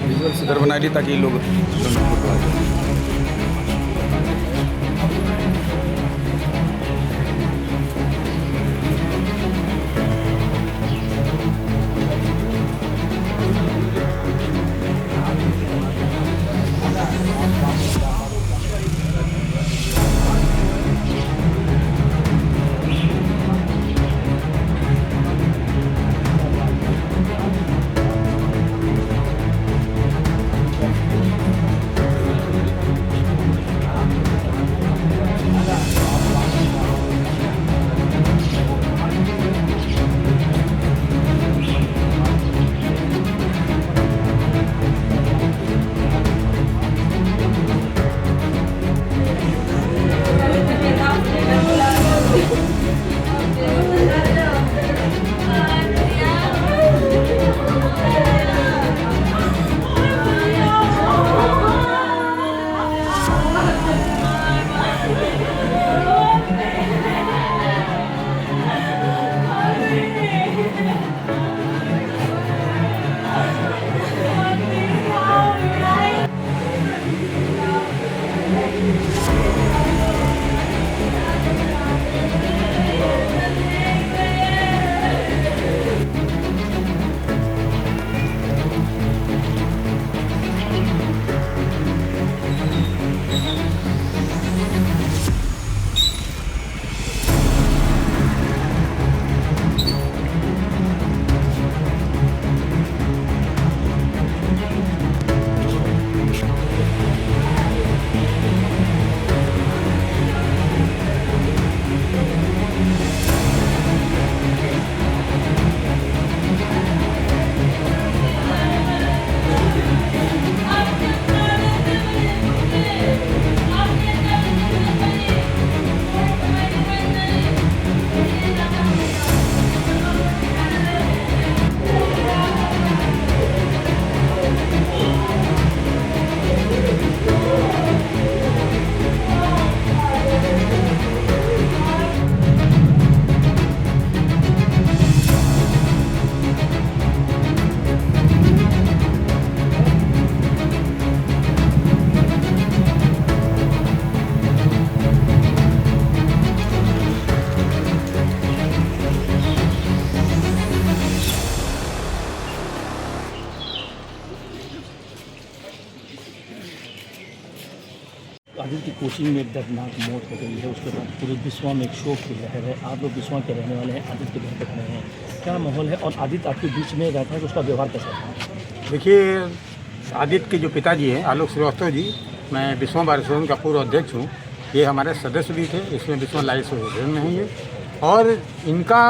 Visuals इधर बना ली ताकि लोग आदिल की कोचिंग में एक दर्दनाक मौत हो गई है। उसके बाद पूरे बिस्वा में एक शोक की लहर है। आप लोग बिस्वा के रहने वाले हैं, आदिल के घर पे खड़े हैं, क्या माहौल है और आदित्य आपके बीच में रहता है तो उसका व्यवहार कैसा है? देखिए, आदित्य के जो पिताजी हैं आलोक श्रीवास्तव जी, मैं बिस्वा बार एसोसिएशन का पूर्व अध्यक्ष हूँ। ये हमारे सदस्य भी थे, इसमें बिस्वा लाइफ एसोसिएशन में है ये। और इनका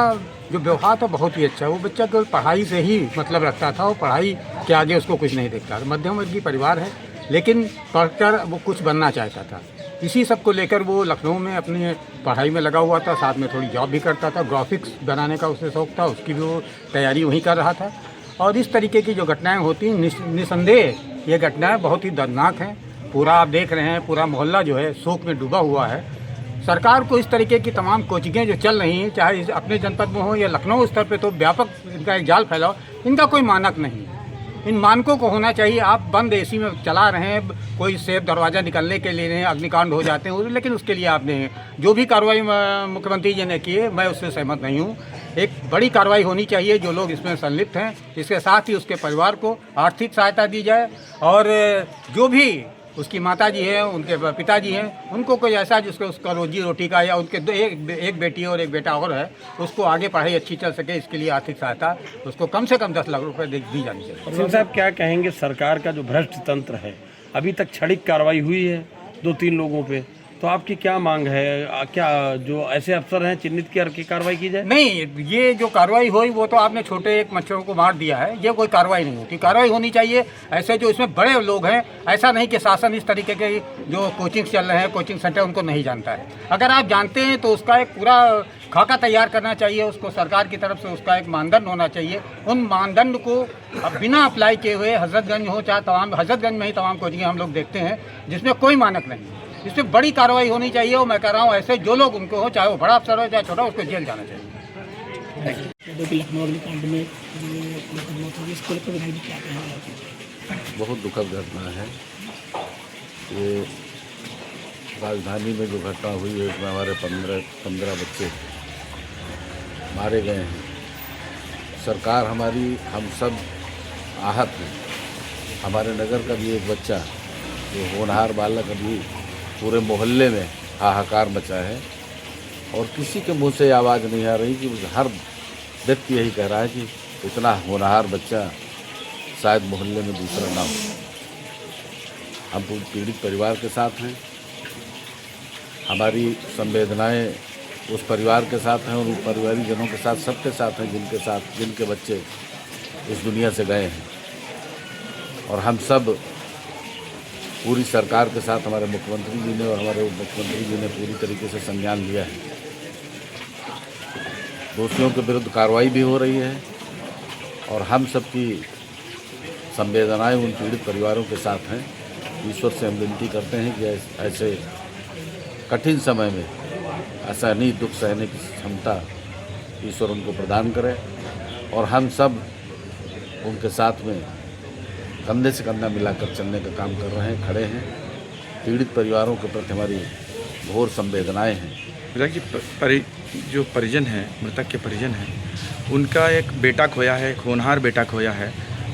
जो व्यवहार था बहुत ही अच्छा है। वो बच्चा केवल पढ़ाई से ही मतलब रखता था और पढ़ाई के आगे उसको कुछ नहीं देखता था। मध्यम वर्गीय परिवार है, लेकिन पढ़कर वो कुछ बनना चाहता था। इसी सब को लेकर वो लखनऊ में अपनी पढ़ाई में लगा हुआ था, साथ में थोड़ी जॉब भी करता था। ग्राफिक्स बनाने का उसे शौक था, उसकी भी वो तैयारी वहीं कर रहा था। और इस तरीके की जो घटनाएं होती हैं, निसंदेह ये घटनाएं बहुत ही दर्दनाक हैं। पूरा आप देख रहे हैं, पूरा मोहल्ला जो है शोक में डूबा हुआ है। सरकार को इस तरीके की तमाम कोचिंगें जो चल रही हैं, चाहे अपने जनपद में हो या लखनऊ स्तर पे, तो व्यापक इनका एक जाल फैलाओ, इनका कोई मानक नहीं है। इन मानकों को होना चाहिए। आप बंद एसी में चला रहे हैं, कोई सेफ दरवाज़ा निकलने के लिए नहीं, अग्निकांड हो जाते हैं, लेकिन उसके लिए आपने जो भी कार्रवाई मुख्यमंत्री जी ने की है, मैं उससे सहमत नहीं हूँ। एक बड़ी कार्रवाई होनी चाहिए। जो लोग इसमें संलिप्त हैं, इसके साथ ही उसके परिवार को आर्थिक सहायता दी जाए, और जो भी उसकी माताजी हैं, उनके पिताजी हैं, उनको कोई ऐसा जिसको उसका रोजी रोटी का, या उनके एक बेटी और एक बेटा और है, उसको आगे पढ़ाई अच्छी चल सके, इसके लिए आर्थिक सहायता उसको कम से कम 10 लाख रुपए दी जानी चाहिए। सिंह साहब, क्या कहेंगे सरकार का जो भ्रष्ट तंत्र है, अभी तक क्षणिक कार्रवाई हुई है 2-3 लोगों पे, तो आपकी क्या मांग है? क्या जो ऐसे अफसर हैं चिन्हित की कार्रवाई की जाए? नहीं, ये जो कार्रवाई हुई वो तो आपने छोटे एक मच्छरों को मार दिया है, ये कोई कार्रवाई नहीं होती। कार्रवाई होनी चाहिए ऐसे जो इसमें बड़े लोग हैं। ऐसा नहीं कि शासन इस तरीके के जो कोचिंग चल रहे हैं, कोचिंग सेंटर, उनको नहीं जानता है। अगर आप जानते हैं तो उसका एक पूरा खाका तैयार करना चाहिए, उसको सरकार की तरफ से उसका एक मानदंड होना चाहिए। उन मानदंड को अब बिना अप्लाई किए हुए हजरतगंज हो चाहे तमाम, हजरतगंज में ही तमाम कोचिंग हम लोग देखते हैं जिसमें कोई मानक नहीं, इसमें बड़ी कार्रवाई होनी चाहिए। और मैं कह रहा हूँ ऐसे जो लोग उनको हो, चाहे वो बड़ा अफसर हो चाहे छोटा, उसको जेल जाना चाहिए। देखिए लखनऊ अग्निकांड में मौत हो गई, इसको लेकर विधायक जी क्या कहेंगे? बहुत दुखद घटना है ये। राजधानी में जो घटना हुई है उसमें हमारे 15 बच्चे मारे गए हैं। सरकार हमारी, हम सब आहत हैं। हमारे नगर का भी एक बच्चा जो होनहार बालक, अभी पूरे मोहल्ले में हाहाकार मचा है और किसी के मुंह से आवाज़ नहीं आ रही कि हर व्यक्ति यही कह रहा है कि इतना होनहार बच्चा शायद मोहल्ले में दूसरा ना हो। हम पीड़ित परिवार के साथ हैं, हमारी संवेदनाएं उस परिवार के साथ हैं और उन परिवारजनों के साथ, सबके साथ हैं जिनके बच्चे इस दुनिया से गए हैं। और हम सब पूरी सरकार के साथ, हमारे मुख्यमंत्री जी ने और हमारे उप मुख्यमंत्री जी ने पूरी तरीके से संज्ञान लिया है। दोषियों के विरुद्ध कार्रवाई भी हो रही है और हम सबकी संवेदनाएं उन पीड़ित परिवारों के साथ हैं। ईश्वर से हम विनती करते हैं कि ऐसे कठिन समय में असहनीय दुख सहने की क्षमता ईश्वर उनको प्रदान करे और हम सब उनके साथ में कंधे से कंधा मिलाकर चलने का काम कर रहे हैं, खड़े हैं। पीड़ित परिवारों के प्रति हमारी घोर संवेदनाएं हैं। जो परिजन हैं, मृतक के परिजन हैं, उनका एक बेटा खोया है, एक होनहार बेटा खोया है,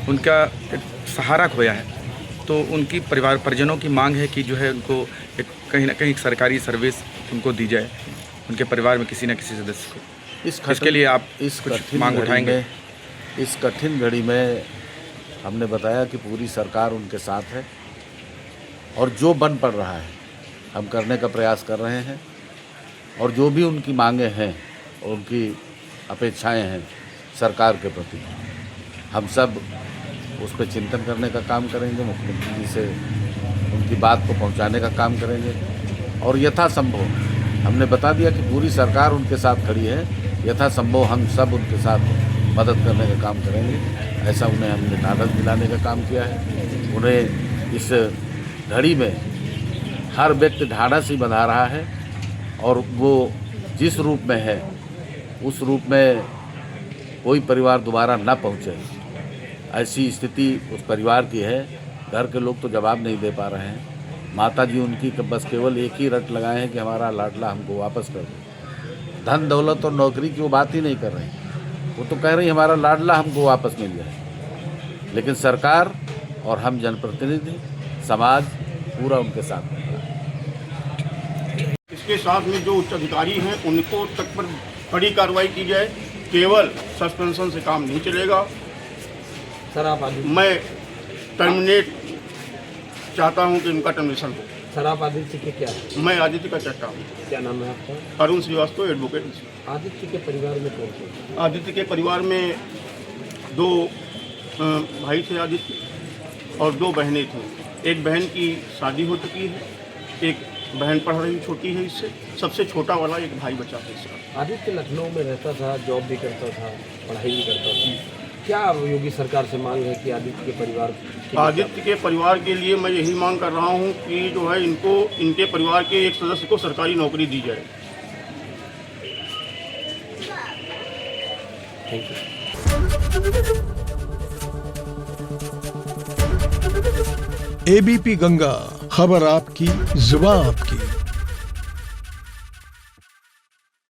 उनका एक सहारा खोया है। तो उनकी परिजनों की मांग है कि जो है उनको एक कहीं ना कहीं सरकारी सर्विस उनको दी जाए, उनके परिवार में किसी न किसी सदस्य को। इसके लिए आप कुछ मांग उठाएंगे? इस कठिन घड़ी में हमने बताया कि पूरी सरकार उनके साथ है और जो बन पड़ रहा है हम करने का प्रयास कर रहे हैं और जो भी उनकी मांगें हैं और उनकी अपेक्षाएं हैं सरकार के प्रति, हम सब उस पर चिंतन करने का काम करेंगे। मुख्यमंत्री जी से उनकी बात को पहुंचाने का काम करेंगे और यथासंभव, हमने बता दिया कि पूरी सरकार उनके साथ खड़ी है, यथासंभव हम सब उनके साथ मदद करने का काम करेंगे। ऐसा उन्हें हमने ढाढ़स दिलाने का काम किया है। उन्हें इस घड़ी में हर व्यक्ति ढाढ़स ही बंधा रहा है और वो जिस रूप में है उस रूप में कोई परिवार दोबारा न पहुँचे, ऐसी स्थिति उस परिवार की है। घर के लोग तो जवाब नहीं दे पा रहे हैं। माता जी उनकी बस केवल एक ही रट लगाए हैं कि हमारा लाडला हमको वापस कर दो। धन दौलत और नौकरी की वो बात ही नहीं कर रही, वो तो कह रही हमारा लाडला हमको वापस मिल जाए। लेकिन सरकार और हम जनप्रतिनिधि, समाज पूरा उनके साथ है। इसके साथ में जो उच्च अधिकारी हैं उनको तक पर कड़ी कार्रवाई की जाए। केवल सस्पेंशन से काम नहीं चलेगा। सर आप मैं टर्मिनेट चाहता हूं कि इनका टर्मिनेशन हो। सर आप आदित्य के क्या है? मैं आदित्य का चट्टा हूँ। क्या नाम है आपका? अरुण श्रीवास्तव, एडवोकेट। आदित्य के परिवार में कौन कौन? आदित्य के परिवार में 2 भाई थे आदित्य और 2 बहनें थीं। एक बहन की शादी हो चुकी है, एक बहन पढ़ रही छोटी है इससे, सबसे छोटा वाला एक भाई बचा है इसका। आदित्य लखनऊ में रहता था, जॉब भी करता था, पढ़ाई भी करता था। क्या योगी सरकार से मांग है कि आदित्य के परिवार के लिए मैं यही मांग कर रहा हूं कि जो है इनको, इनके परिवार के एक सदस्य को सरकारी नौकरी दी जाए। Thank you. एबीपी गंगा, खबर आपकी, जुबान आपकी।